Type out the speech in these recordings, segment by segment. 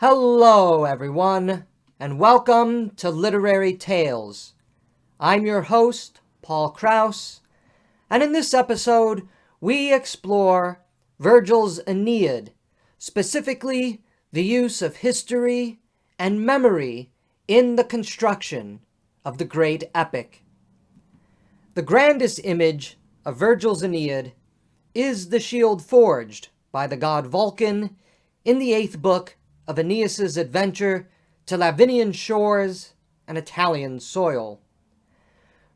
Hello, everyone, and welcome to Literary Tales. I'm your host, Paul Krause, and in this episode, we explore Virgil's Aeneid, specifically the use of history and memory in the construction of the great epic. The grandest image of Virgil's Aeneid is the shield forged by the god Vulcan in the 8th book of Aeneas's adventure to Lavinian shores and Italian soil.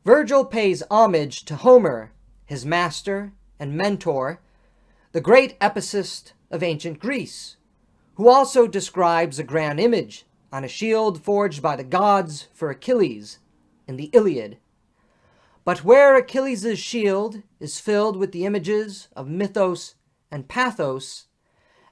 Virgil pays homage to Homer, his master and mentor, the great epicist of ancient Greece, who also describes a grand image on a shield forged by the gods for Achilles in the Iliad. But where Achilles' shield is filled with the images of mythos and pathos,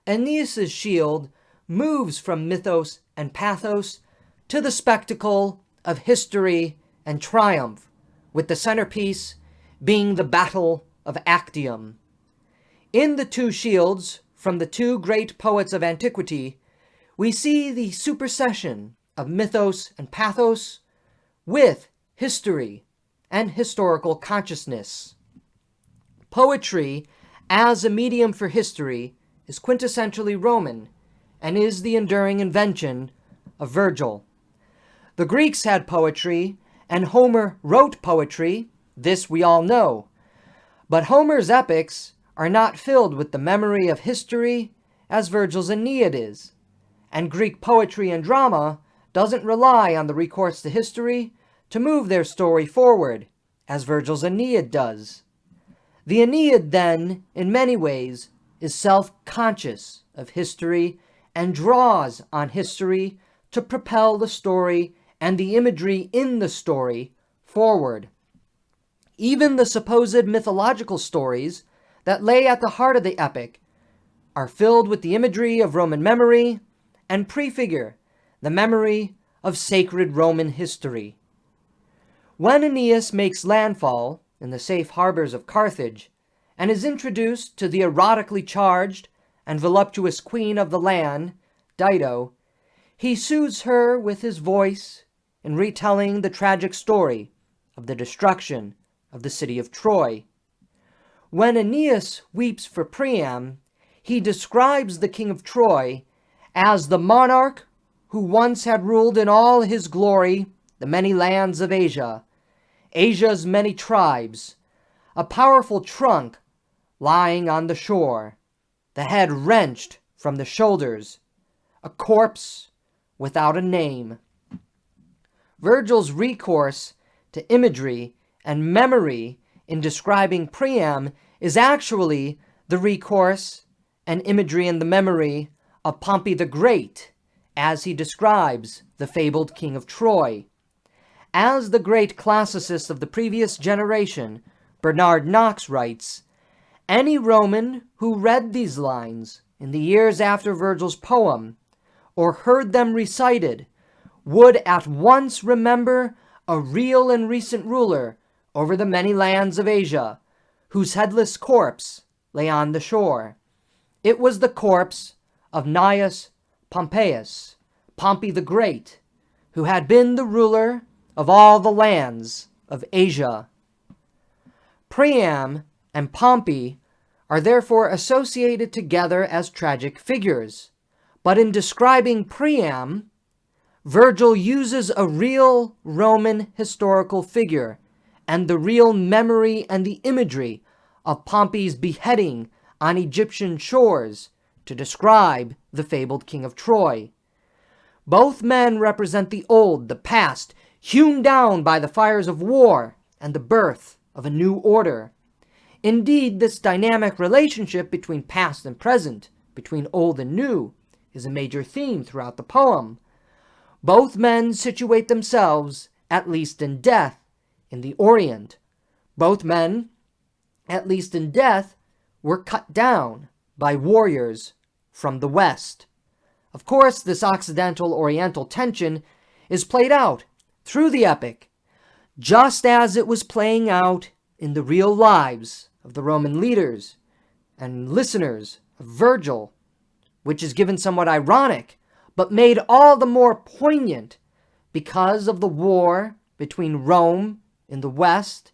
Aeneas' shield moves from mythos and pathos to the spectacle of history and triumph, with the centerpiece being the Battle of Actium. In the two shields from the two great poets of antiquity, we see the supersession of mythos and pathos with history and historical consciousness. Poetry, as a medium for history, is quintessentially Roman and is the enduring invention of Virgil. The Greeks had poetry, and Homer wrote poetry, this we all know. But Homer's epics are not filled with the memory of history as Virgil's Aeneid is, and Greek poetry and drama doesn't rely on the recourse to history to move their story forward, as Virgil's Aeneid does. The Aeneid, then, in many ways, is self-conscious of history and draws on history to propel the story and the imagery in the story forward. Even the supposed mythological stories that lay at the heart of the epic are filled with the imagery of Roman memory and prefigure the memory of sacred Roman history. When Aeneas makes landfall in the safe harbors of Carthage and is introduced to the erotically charged and voluptuous queen of the land, Dido, he soothes her with his voice in retelling the tragic story of the destruction of the city of Troy. When Aeneas weeps for Priam, he describes the king of Troy as the monarch who once had ruled in all his glory the many lands of Asia, Asia's many tribes, a powerful trunk lying on the shore, the head wrenched from the shoulders, a corpse without a name. Virgil's recourse to imagery and memory in describing Priam is actually the recourse and imagery and the memory of Pompey the Great, as he describes the fabled king of Troy. As the great classicist of the previous generation, Bernard Knox, writes, any Roman who read these lines in the years after Virgil's poem, or heard them recited, would at once remember a real and recent ruler over the many lands of Asia, whose headless corpse lay on the shore. It was the corpse of Gnaeus Pompeius, Pompey the Great, who had been the ruler of all the lands of Asia. Priam and Pompey are therefore associated together as tragic figures, but in describing Priam, Virgil uses a real Roman historical figure and the real memory and the imagery of Pompey's beheading on Egyptian shores to describe the fabled king of Troy. Both men represent the old, the past, hewn down by the fires of war and the birth of a new order. Indeed, this dynamic relationship between past and present, between old and new, is a major theme throughout the poem. Both men situate themselves, at least in death, in the Orient. Both men, at least in death, were cut down by warriors from the West. Of course, this Occidental-Oriental tension is played out through the epic, just as it was playing out in the real lives of the Roman leaders and listeners of Virgil, which is given somewhat ironic but made all the more poignant because of the war between Rome in the west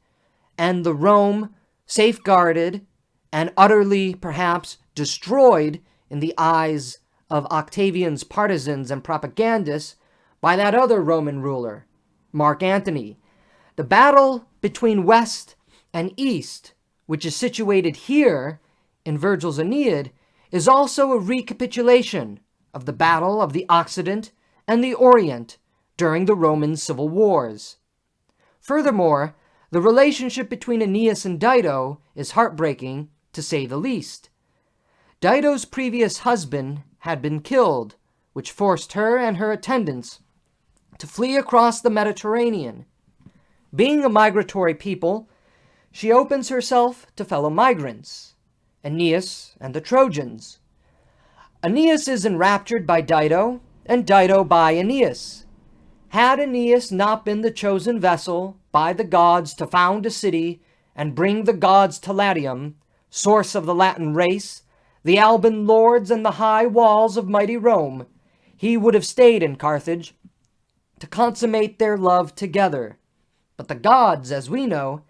and the Rome safeguarded and utterly, perhaps, destroyed in the eyes of Octavian's partisans and propagandists by that other Roman ruler, Mark Antony. The battle between West and East, which is situated here in Virgil's Aeneid, is also a recapitulation of the battle of the Occident and the Orient during the Roman civil wars. Furthermore, the relationship between Aeneas and Dido is heartbreaking, to say the least. Dido's previous husband had been killed, which forced her and her attendants to flee across the Mediterranean. Being a migratory people, she opens herself to fellow migrants, Aeneas and the Trojans. Aeneas is enraptured by Dido, and Dido by Aeneas. Had Aeneas not been the chosen vessel by the gods to found a city and bring the gods to Latium, source of the Latin race, the Alban lords and the high walls of mighty Rome, he would have stayed in Carthage to consummate their love together. But the gods, as we know,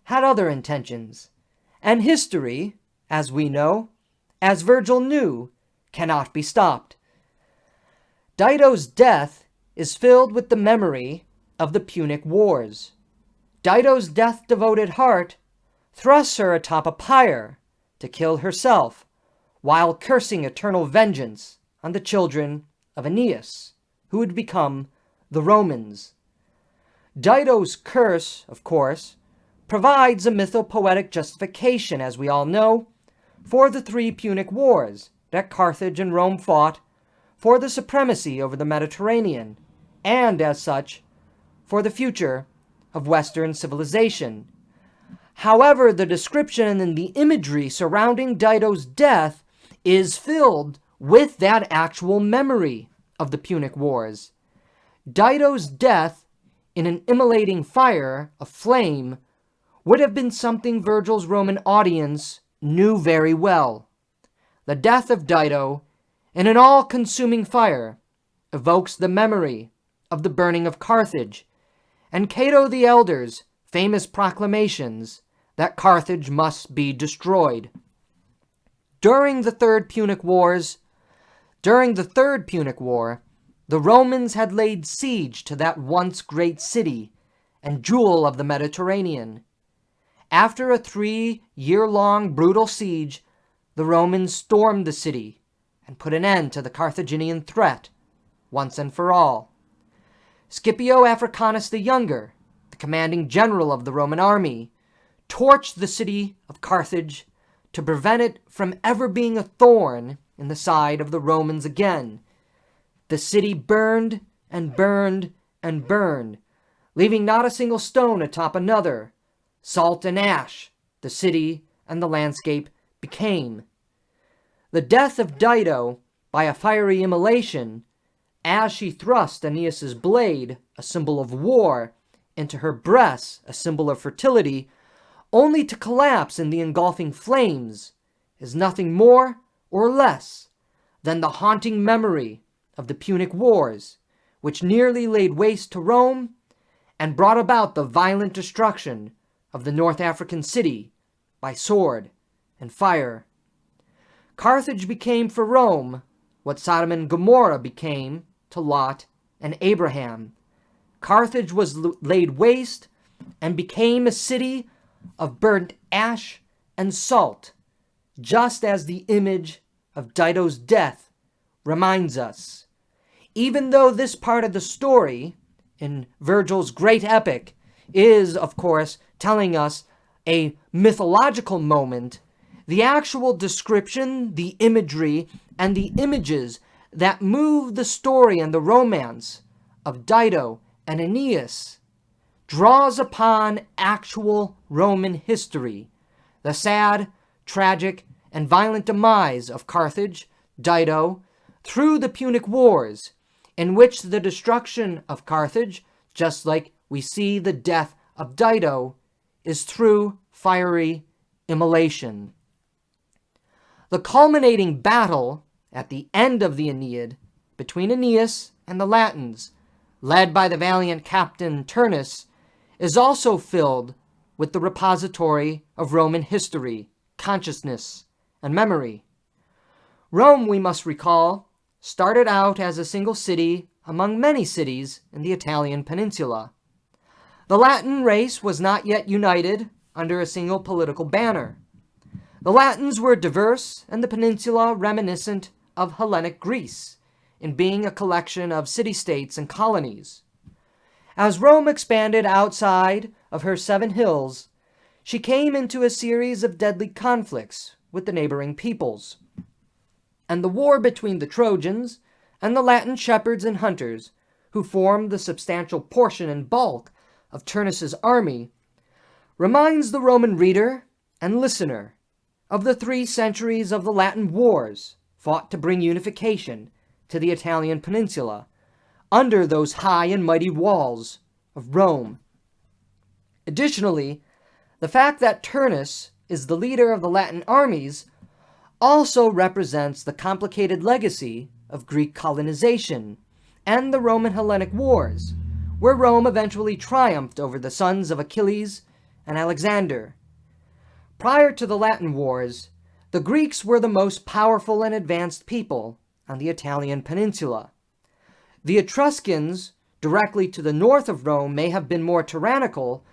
had other intentions, and history, as we know, as Virgil knew, cannot be stopped. Dido's death is filled with the memory of the Punic Wars. Dido's death-devoted heart thrusts her atop a pyre to kill herself, while cursing eternal vengeance on the children of Aeneas, who would become the Romans. Dido's curse, of course, provides a mythopoetic justification, as we all know, for the 3 Punic Wars that Carthage and Rome fought for the supremacy over the Mediterranean, and, as such, for the future of Western civilization. However, the description and the imagery surrounding Dido's death is filled with that actual memory of the Punic Wars. Dido's death in an immolating fire, a flame, would have been something Virgil's Roman audience knew very well. The death of Dido in an all-consuming fire evokes the memory of the burning of Carthage, and Cato the Elder's famous proclamations that Carthage must be destroyed. During the Third Punic War, the Romans had laid siege to that once great city and jewel of the Mediterranean. After a 3-year-long brutal siege, the Romans stormed the city and put an end to the Carthaginian threat once and for all. Scipio Africanus the Younger, the commanding general of the Roman army, torched the city of Carthage to prevent it from ever being a thorn in the side of the Romans again. The city burned and burned and burned, leaving not a single stone atop another. Salt and ash, the city and the landscape became. The death of Dido by a fiery immolation, as she thrust Aeneas's blade, a symbol of war, into her breast, a symbol of fertility, only to collapse in the engulfing flames, is nothing more or less than the haunting memory of the Punic Wars, which nearly laid waste to Rome and brought about the violent destruction of the North African city by sword and fire. Carthage became for Rome what Sodom and Gomorrah became to Lot and Abraham. Carthage was laid waste and became a city of burnt ash and salt, just as the image of Dido's death reminds us. Even though this part of the story in Virgil's great epic is, of course, telling us a mythological moment, the actual description, the imagery, and the images that move the story and the romance of Dido and Aeneas draws upon actual Roman history, the sad, tragic, and violent demise of Carthage, Dido, through the Punic Wars, in which the destruction of Carthage, just like we see the death of Dido, is through fiery immolation. The culminating battle at the end of the Aeneid between Aeneas and the Latins, led by the valiant captain Turnus, is also filled with the repository of Roman history, consciousness, and memory. Rome, we must recall, started out as a single city among many cities in the Italian peninsula. The Latin race was not yet united under a single political banner. The Latins were diverse, and the peninsula reminiscent of Hellenic Greece, in being a collection of city-states and colonies. As Rome expanded outside of her 7 hills, she came into a series of deadly conflicts with the neighboring peoples. And the war between the Trojans and the Latin shepherds and hunters, who formed the substantial portion and bulk of Turnus's army, reminds the Roman reader and listener of the 3 centuries of the Latin wars fought to bring unification to the Italian peninsula under those high and mighty walls of Rome. Additionally, the fact that Turnus is the leader of the Latin armies also represents the complicated legacy of Greek colonization and the Roman Hellenic Wars, where Rome eventually triumphed over the sons of Achilles and Alexander. Prior to the Latin Wars, the Greeks were the most powerful and advanced people on the Italian peninsula. The Etruscans, directly to the north of Rome, may have been more tyrannical,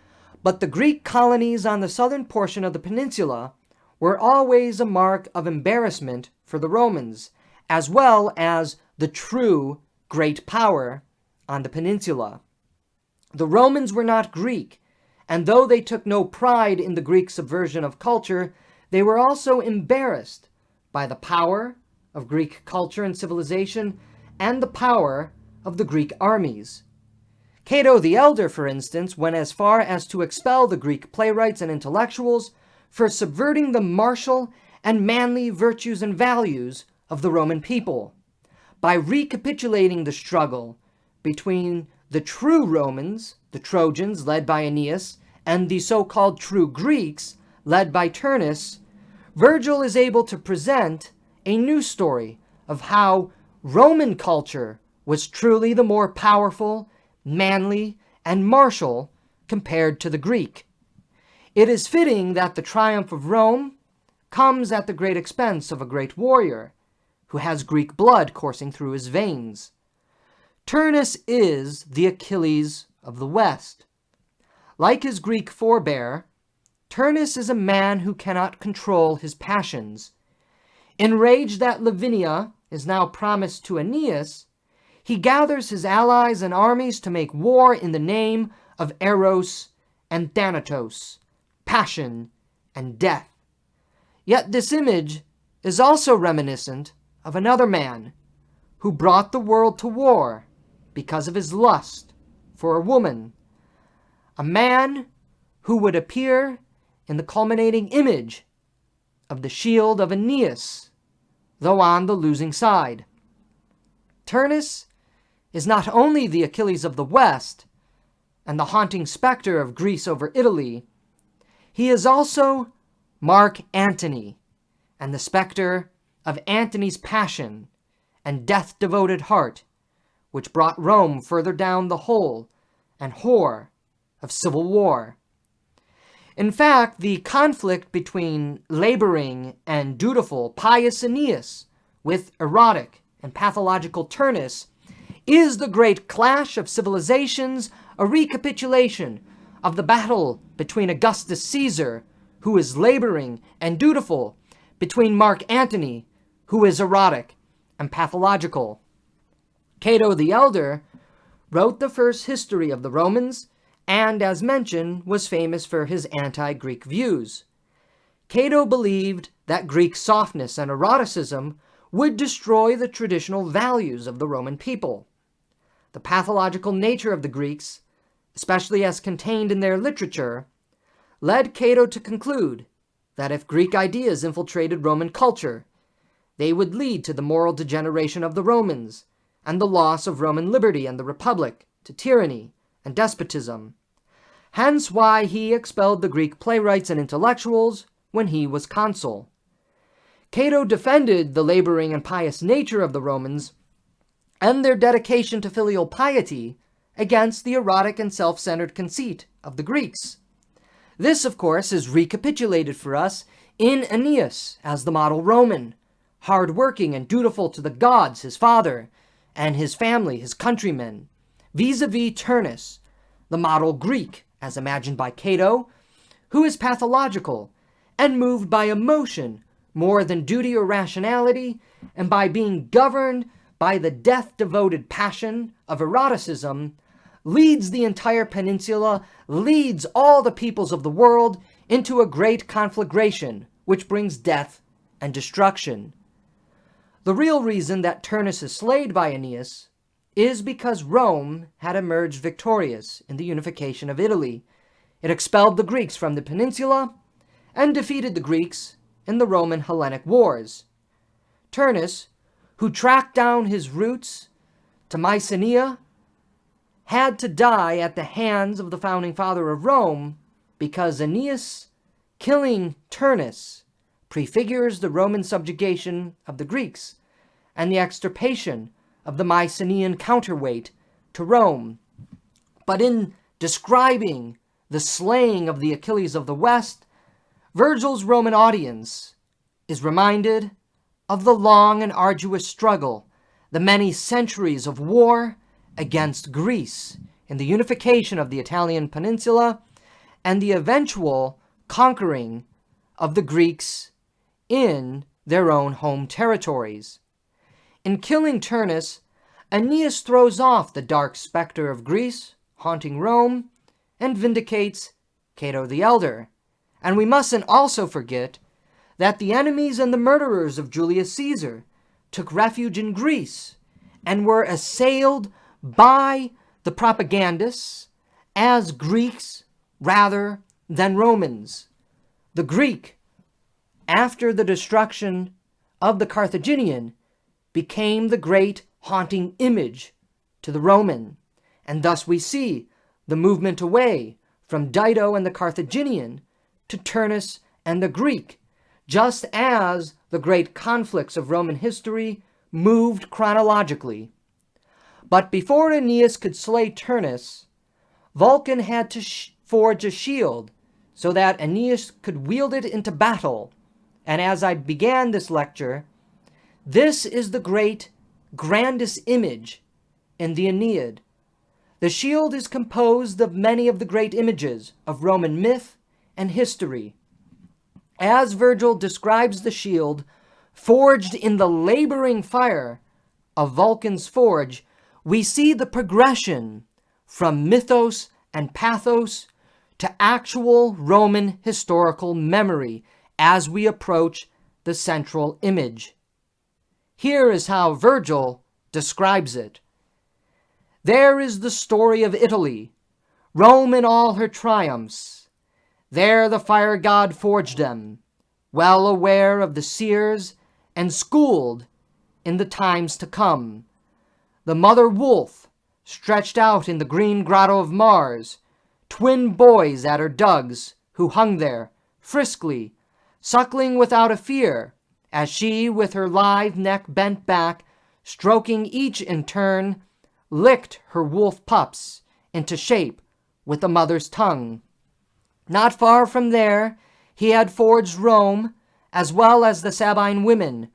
but the Greek colonies on the southern portion of the peninsula were always a mark of embarrassment for the Romans, as well as the true great power on the peninsula. The Romans were not Greek, and though they took no pride in the Greek subversion of culture, they were also embarrassed by the power of Greek culture and civilization and the power of the Greek armies. Cato the Elder, for instance, went as far as to expel the Greek playwrights and intellectuals for subverting the martial and manly virtues and values of the Roman people, by recapitulating the struggle between the true Romans, the Trojans, led by Aeneas, and the so-called true Greeks, led by Turnus. Virgil is able to present a new story of how Roman culture was truly the more powerful, manly, and martial compared to the Greek. It is fitting that the triumph of Rome comes at the great expense of a great warrior who has Greek blood coursing through his veins. Turnus is the Achilles of the West. Like his Greek forebear, Turnus is a man who cannot control his passions. Enraged that Lavinia is now promised to Aeneas, he gathers his allies and armies to make war in the name of Eros and Thanatos, passion and death. Yet this image is also reminiscent of another man who brought the world to war because of his lust for a woman, a man who would appear in the culminating image of the shield of Aeneas, though on the losing side. Turnus is not only the Achilles of the West and the haunting specter of Greece over Italy, he is also Mark Antony and the specter of Antony's passion and death-devoted heart, which brought Rome further down the hole and whore of civil war. In fact, the conflict between laboring and dutiful pious Aeneas with erotic and pathological Turnus is the great clash of civilizations, a recapitulation of the battle between Augustus Caesar, who is laboring and dutiful, between Mark Antony, who is erotic and pathological. Cato the Elder wrote the first history of the Romans, and, as mentioned, was famous for his anti-Greek views. Cato believed that Greek softness and eroticism would destroy the traditional values of the Roman people. The pathological nature of the Greeks, especially as contained in their literature, led Cato to conclude that if Greek ideas infiltrated Roman culture, they would lead to the moral degeneration of the Romans and the loss of Roman liberty and the Republic to tyranny and despotism. Hence why he expelled the Greek playwrights and intellectuals when he was consul. Cato defended the laboring and pious nature of the Romans and their dedication to filial piety against the erotic and self-centered conceit of the Greeks. This, of course, is recapitulated for us in Aeneas as the model Roman, hard-working and dutiful to the gods, his father, and his family, his countrymen, vis-a-vis Turnus, the model Greek, as imagined by Cato, who is pathological and moved by emotion more than duty or rationality, and by being governed by the death-devoted passion of eroticism, leads the entire peninsula, leads all the peoples of the world into a great conflagration, which brings death and destruction. The real reason that Turnus is slayed by Aeneas is because Rome had emerged victorious in the unification of Italy. It expelled the Greeks from the peninsula and defeated the Greeks in the Roman Hellenic Wars. Turnus, who tracked down his roots to Mycenae, had to die at the hands of the founding father of Rome because Aeneas killing Turnus prefigures the Roman subjugation of the Greeks and the extirpation of the Mycenaean counterweight to Rome. But in describing the slaying of the Achilles of the West, Virgil's Roman audience is reminded of the long and arduous struggle, the many centuries of war against Greece in the unification of the Italian peninsula and the eventual conquering of the Greeks in their own home territories. In killing Turnus, Aeneas throws off the dark specter of Greece haunting Rome and vindicates Cato the Elder. And we mustn't also forget that the enemies and the murderers of Julius Caesar took refuge in Greece and were assailed by the propagandists as Greeks rather than Romans. The Greek, after the destruction of the Carthaginian, became the great haunting image to the Roman, and thus we see the movement away from Dido and the Carthaginian to Turnus and the Greek, just as the great conflicts of Roman history moved chronologically. But before Aeneas could slay Turnus, Vulcan had to forge a shield so that Aeneas could wield it into battle. And as I began this lecture, this is the great, grandest image in the Aeneid. The shield is composed of many of the great images of Roman myth and history. As Virgil describes the shield, forged in the laboring fire of Vulcan's forge, we see the progression from mythos and pathos to actual Roman historical memory as we approach the central image. Here is how Virgil describes it. There is the story of Italy, Rome in all her triumphs. There the fire god forged them, well aware of the seers and schooled in the times to come. The mother wolf stretched out in the green grotto of Mars, twin boys at her dugs who hung there, friskly, suckling without a fear, as she, with her lithe neck bent back, stroking each in turn, licked her wolf pups into shape with the mother's tongue. Not far from there, he had forged Rome, as well as the Sabine women,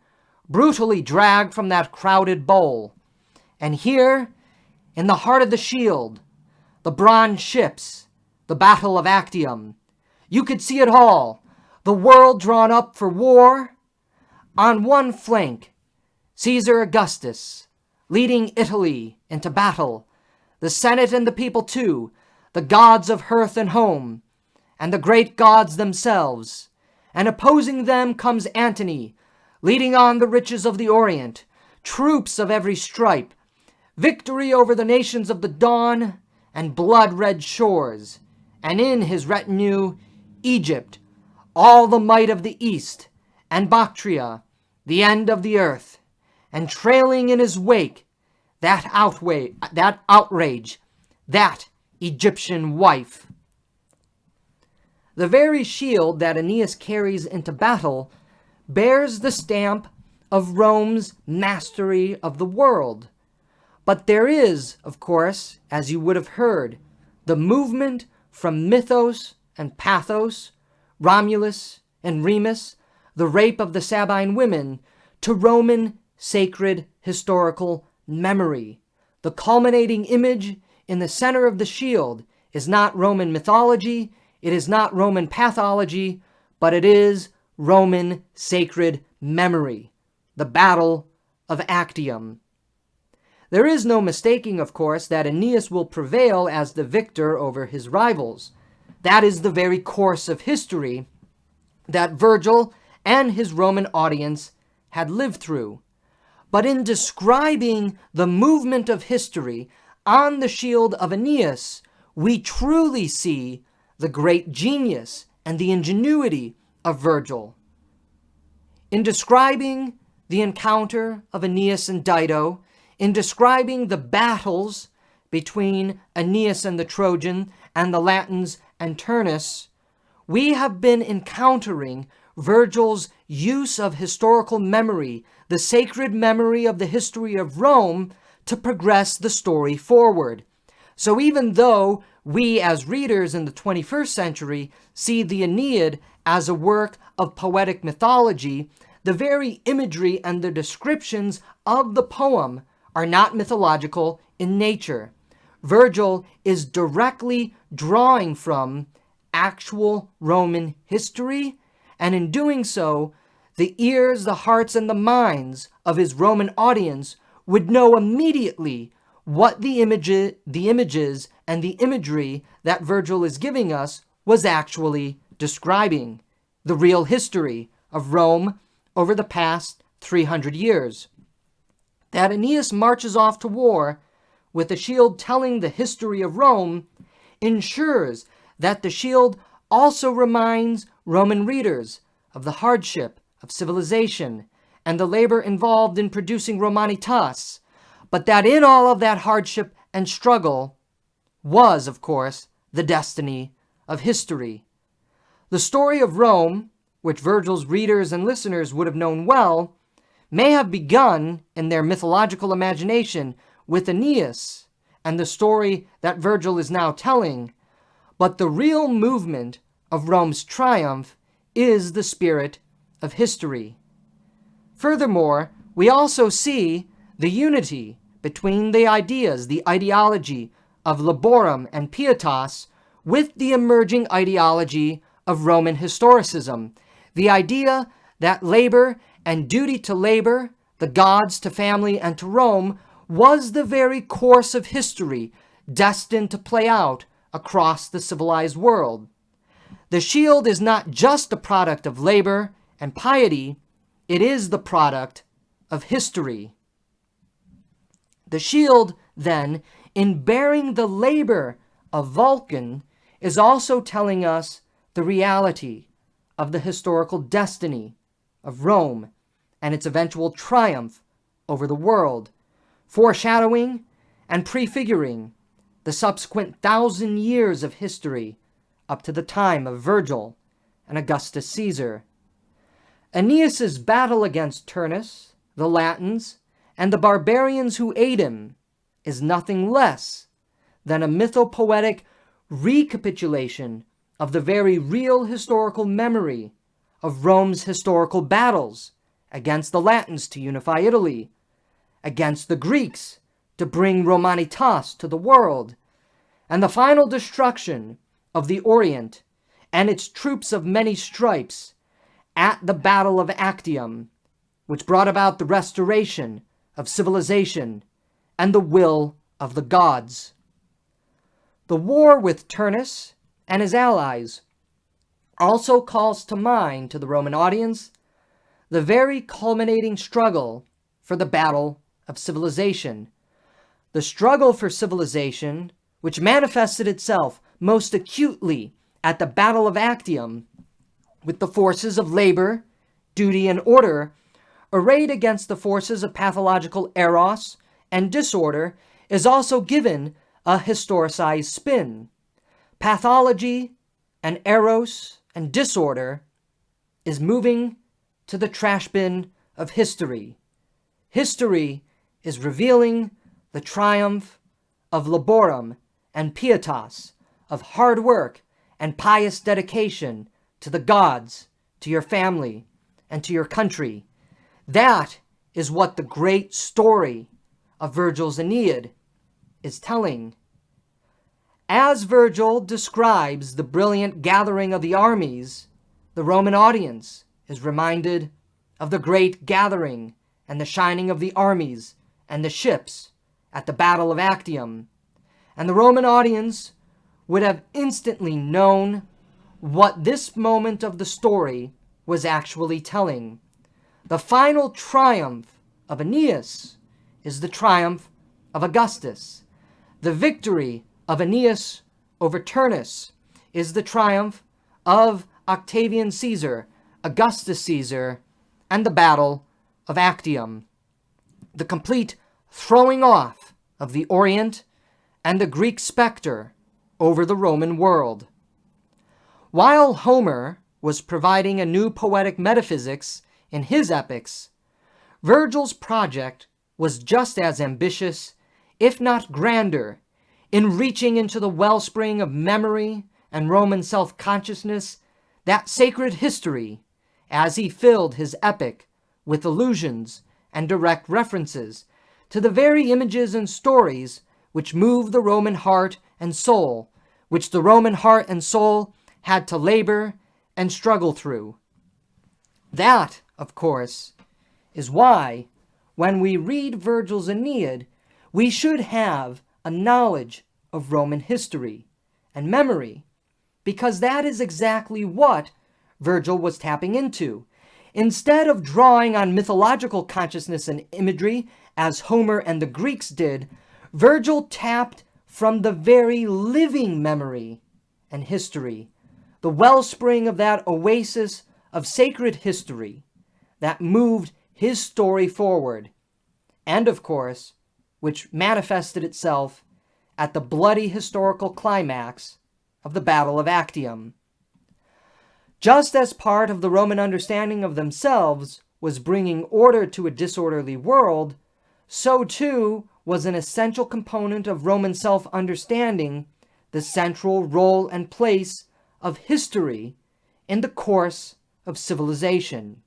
brutally dragged from that crowded bowl. And here, in the heart of the shield, the bronze ships, the Battle of Actium, you could see it all, the world drawn up for war. On one flank, Caesar Augustus, leading Italy into battle, the Senate and the people too, the gods of hearth and home, and the great gods themselves. And opposing them comes Antony, leading on the riches of the Orient, troops of every stripe, victory over the nations of the dawn, and blood-red shores, and in his retinue, Egypt, all the might of the East, and Bactria, the end of the earth, and trailing in his wake, that outrage, that Egyptian wife. The very shield that Aeneas carries into battle bears the stamp of Rome's mastery of the world. But there is, of course, as you would have heard, the movement from mythos and pathos, Romulus and Remus, the rape of the Sabine women, to Roman sacred historical memory. The culminating image in the center of the shield is not Roman mythology, it is not Roman pathology, but it is Roman sacred memory, the Battle of Actium. There is no mistaking, of course, that Aeneas will prevail as the victor over his rivals. That is the very course of history that Virgil and his Roman audience had lived through. But in describing the movement of history on the shield of Aeneas, we truly see the great genius and the ingenuity of Virgil. In describing the encounter of Aeneas and Dido, in describing the battles between Aeneas and the Trojan and the Latins and Turnus, we have been encountering Virgil's use of historical memory, the sacred memory of the history of Rome, to progress the story forward. So even though we as readers in the 21st century see the Aeneid as a work of poetic mythology, the very imagery and the descriptions of the poem are not mythological in nature. Virgil is directly drawing from actual Roman history, and in doing so, the ears, the hearts, and the minds of his Roman audience would know immediately what the images and the imagery that Virgil is giving us was actually describing, the real history of Rome over the past 300 years. That Aeneas marches off to war with the shield telling the history of Rome ensures that the shield also reminds Roman readers of the hardship of civilization and the labor involved in producing Romanitas, but that in all of that hardship and struggle was, of course, the destiny of history. The story of Rome, which Virgil's readers and listeners would have known well, may have begun in their mythological imagination with Aeneas and the story that Virgil is now telling, but the real movement of Rome's triumph is the spirit of history. Furthermore, we also see the unity between the ideas, the ideology of laborum and pietas, with the emerging ideology of Roman historicism, the idea that labor and duty to labor, the gods to family and to Rome, was the very course of history destined to play out across the civilized world. The shield is not just a product of labor and piety, it is the product of history. The shield, then, in bearing the labor of Vulcan, is also telling us the reality of the historical destiny of Rome and its eventual triumph over the world, foreshadowing and prefiguring the subsequent 1,000 years of history up to the time of Virgil and Augustus Caesar. Aeneas's battle against Turnus, the Latins, and the barbarians who aid him is nothing less than a mythopoetic recapitulation of the very real historical memory of Rome's historical battles against the Latins to unify Italy, against the Greeks to bring Romanitas to the world, and the final destruction of the Orient and its troops of many stripes at the Battle of Actium, which brought about the restoration of civilization and the will of the gods. The war with Turnus and his allies also calls to mind to the Roman audience the very culminating struggle for the battle of civilization. The struggle for civilization, which manifested itself most acutely at the Battle of Actium, with the forces of labor, duty, and order arrayed against the forces of pathological eros and disorder, is also given a historicized spin. Pathology and eros and disorder is moving to the trash bin of history. History is revealing the triumph of laborum and pietas, of hard work and pious dedication to the gods, to your family, and to your country. That is what the great story of Virgil's Aeneid is telling. As Virgil describes the brilliant gathering of the armies, the Roman audience is reminded of the great gathering and the shining of the armies and the ships at the Battle of Actium. And the Roman audience would have instantly known what this moment of the story was actually telling. The final triumph of Aeneas is the triumph of Augustus. The victory of Aeneas over Turnus is the triumph of Octavian Caesar, Augustus Caesar, and the Battle of Actium. The complete throwing off of the Orient and the Greek specter over the Roman world. While Homer was providing a new poetic metaphysics in his epics, Virgil's project was just as ambitious, if not grander, in reaching into the wellspring of memory and Roman self-consciousness, that sacred history, as he filled his epic with allusions and direct references to the very images and stories which move the Roman heart and soul, which the Roman heart and soul had to labor and struggle through. That, of course, is why, when we read Virgil's Aeneid, we should have a knowledge of Roman history and memory, because that is exactly what Virgil was tapping into. Instead of drawing on mythological consciousness and imagery, as Homer and the Greeks did, Virgil tapped from the very living memory and history, the wellspring of that oasis of sacred history that moved his story forward, and of course, which manifested itself at the bloody historical climax of the Battle of Actium. Just as part of the Roman understanding of themselves was bringing order to a disorderly world, so too was an essential component of Roman self-understanding the central role and place of history in the course of civilization.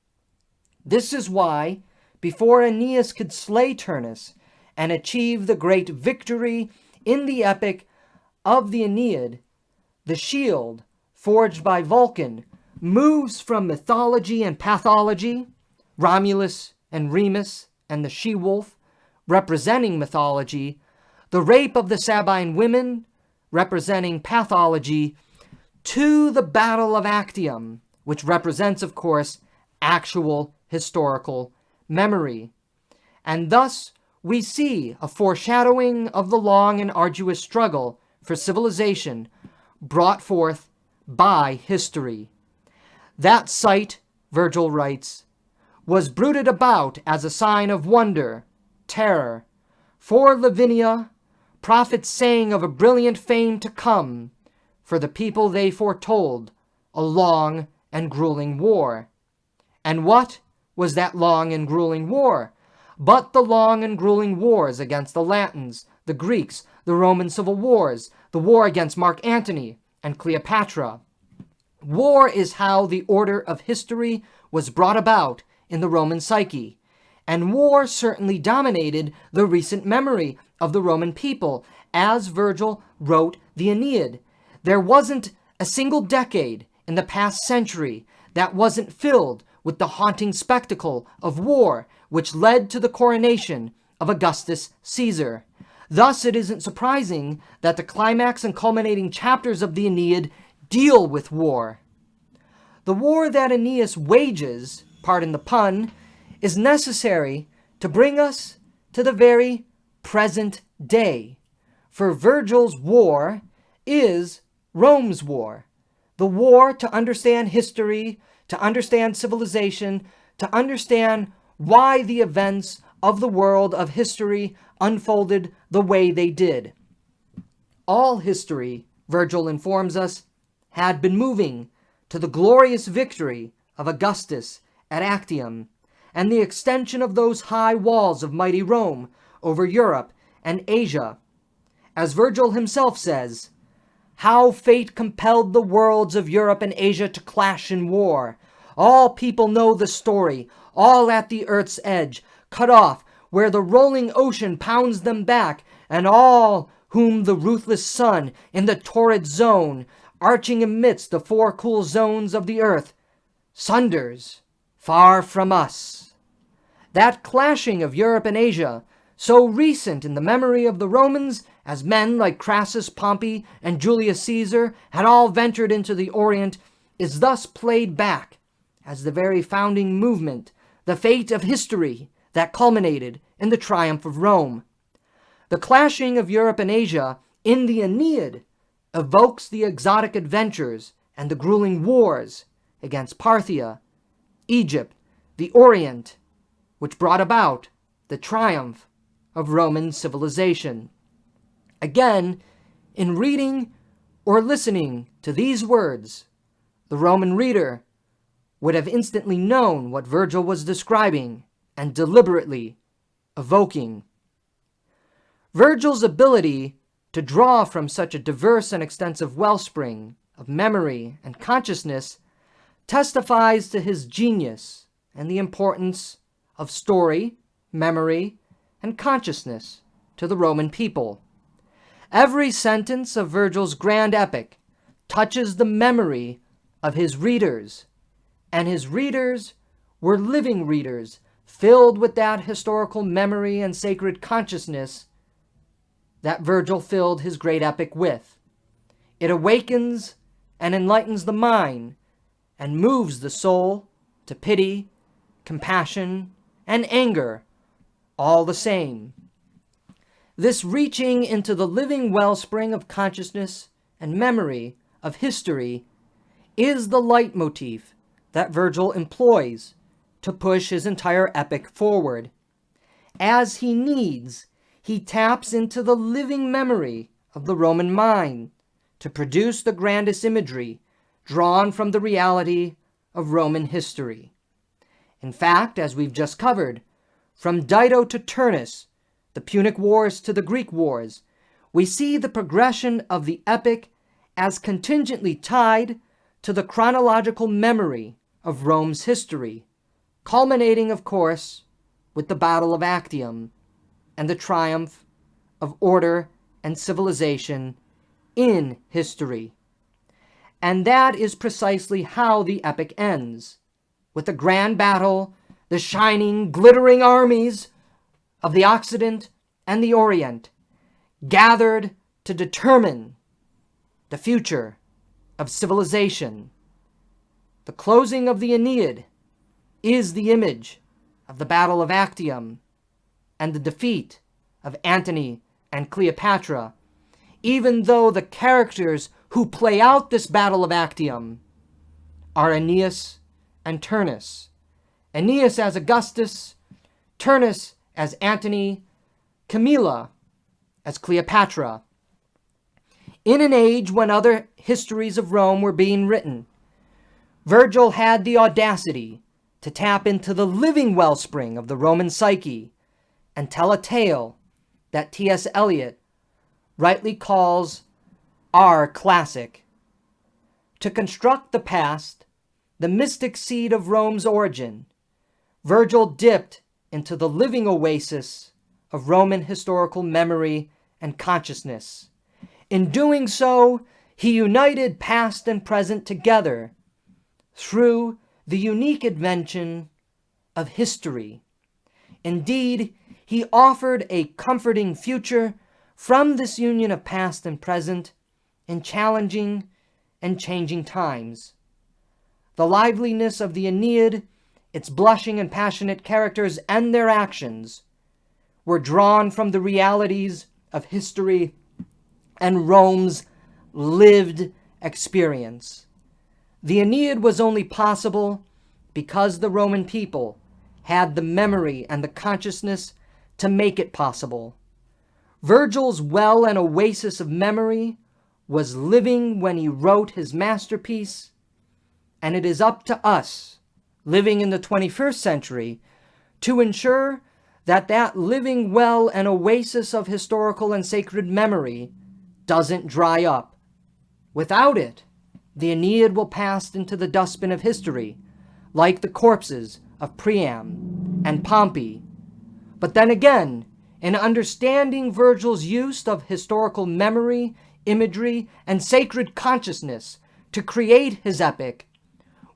This is why, before Aeneas could slay Turnus and achieve the great victory in the epic of the Aeneid, the shield, forged by Vulcan, moves from mythology and pathology, Romulus and Remus and the she-wolf, representing mythology, the rape of the Sabine women, representing pathology, to the Battle of Actium, which represents, of course, actual historical memory. And thus, we see a foreshadowing of the long and arduous struggle for civilization brought forth by history. That sight, Virgil writes, was bruited about as a sign of wonder, terror. For Lavinia, prophets sang of a brilliant fame to come. For the people they foretold a long and grueling war. And what was that long and grueling war? But the long and grueling wars against the Latins, the Greeks, the Roman civil wars, the war against Mark Antony and Cleopatra. War is how the order of history was brought about in the Roman psyche, and war certainly dominated the recent memory of the Roman people, as Virgil wrote the Aeneid. There wasn't a single decade in the past century that wasn't filled with the haunting spectacle of war, which led to the coronation of Augustus Caesar. Thus, it isn't surprising that the climax and culminating chapters of the Aeneid deal with war. The war that Aeneas wages, pardon the pun, is necessary to bring us to the very present day. For Virgil's war is Rome's war. The war to understand history, to understand civilization, to understand why the events of the world of history unfolded the way they did. All history, Virgil informs us, had been moving to the glorious victory of Augustus at Actium, and the extension of those high walls of mighty Rome over Europe and Asia. As Virgil himself says, "How fate compelled the worlds of Europe and Asia to clash in war. All people know the story, all at the earth's edge, cut off, where the rolling ocean pounds them back, and all whom the ruthless sun, in the torrid zone, arching amidst the four cool zones of the earth, sunders far from us." That clashing of Europe and Asia, so recent in the memory of the Romans, as men like Crassus, Pompey, and Julius Caesar had all ventured into the Orient, is thus played back as the very founding movement, the fate of history that culminated in the triumph of Rome. The clashing of Europe and Asia in the Aeneid evokes the exotic adventures and the grueling wars against Parthia, Egypt, the Orient, which brought about the triumph of Roman civilization. Again, in reading or listening to these words, the Roman reader would have instantly known what Virgil was describing and deliberately evoking. Virgil's ability to draw from such a diverse and extensive wellspring of memory and consciousness testifies to his genius and the importance of story, memory, and consciousness to the Roman people. Every sentence of Virgil's grand epic touches the memory of his readers, and his readers were living readers filled with that historical memory and sacred consciousness that Virgil filled his great epic with. It awakens and enlightens the mind and moves the soul to pity, compassion, and anger, all the same. This reaching into the living wellspring of consciousness and memory of history is the leitmotif that Virgil employs to push his entire epic forward. As he needs, he taps into the living memory of the Roman mind to produce the grandest imagery drawn from the reality of Roman history. In fact, as we've just covered, from Dido to Turnus, the Punic Wars to the Greek Wars, we see the progression of the epic as contingently tied to the chronological memory of Rome's history, culminating, of course, with the Battle of Actium and the triumph of order and civilization in history. And that is precisely how the epic ends, with the grand battle, the shining, glittering armies of the Occident and the Orient, gathered to determine the future of civilization. The closing of the Aeneid is the image of the Battle of Actium and the defeat of Antony and Cleopatra, even though the characters who play out this Battle of Actium are Aeneas and Turnus. Aeneas as Augustus, Turnus as Antony, Camilla as Cleopatra. In an age when other histories of Rome were being written, Virgil had the audacity to tap into the living wellspring of the Roman psyche and tell a tale that T.S. Eliot rightly calls our classic. To construct the past, the mystic seed of Rome's origin, Virgil dipped into the living oasis of Roman historical memory and consciousness. In doing so, he united past and present together through the unique invention of history. Indeed, he offered a comforting future from this union of past and present in challenging and changing times. The liveliness of the Aeneid, its blushing and passionate characters and their actions, were drawn from the realities of history and Rome's lived experience. The Aeneid was only possible because the Roman people had the memory and the consciousness to make it possible. Virgil's well and oasis of memory was living when he wrote his masterpiece, and it is up to us, living in the 21st century, to ensure that living well and oasis of historical and sacred memory doesn't dry up. Without it, the Aeneid will pass into the dustbin of history, like the corpses of Priam and Pompey. But then again, in understanding Virgil's use of historical memory, imagery, and sacred consciousness to create his epic,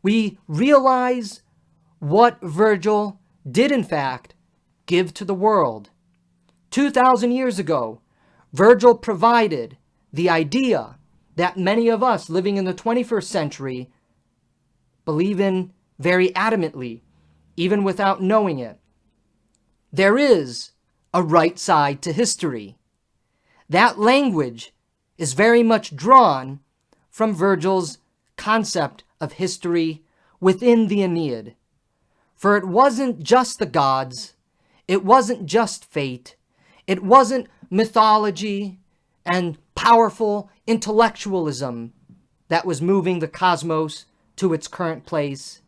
we realize what Virgil did in fact give to the world. 2,000 years ago, Virgil provided the idea that many of us living in the 21st century believe in very adamantly, even without knowing it. There is a right side to history. That language is very much drawn from Virgil's concept of history within the Aeneid. For it wasn't just the gods, it wasn't just fate, it wasn't mythology and powerful intellectualism that was moving the cosmos to its current place.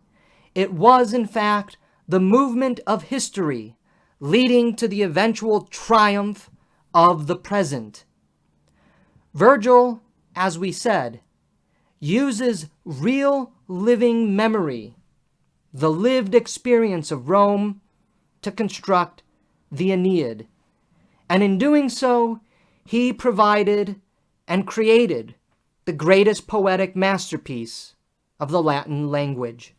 It was, in fact, the movement of history leading to the eventual triumph of the present. Virgil, as we said, uses real living memory, the lived experience of Rome, to construct the Aeneid. And in doing so, he provided and created the greatest poetic masterpiece of the Latin language.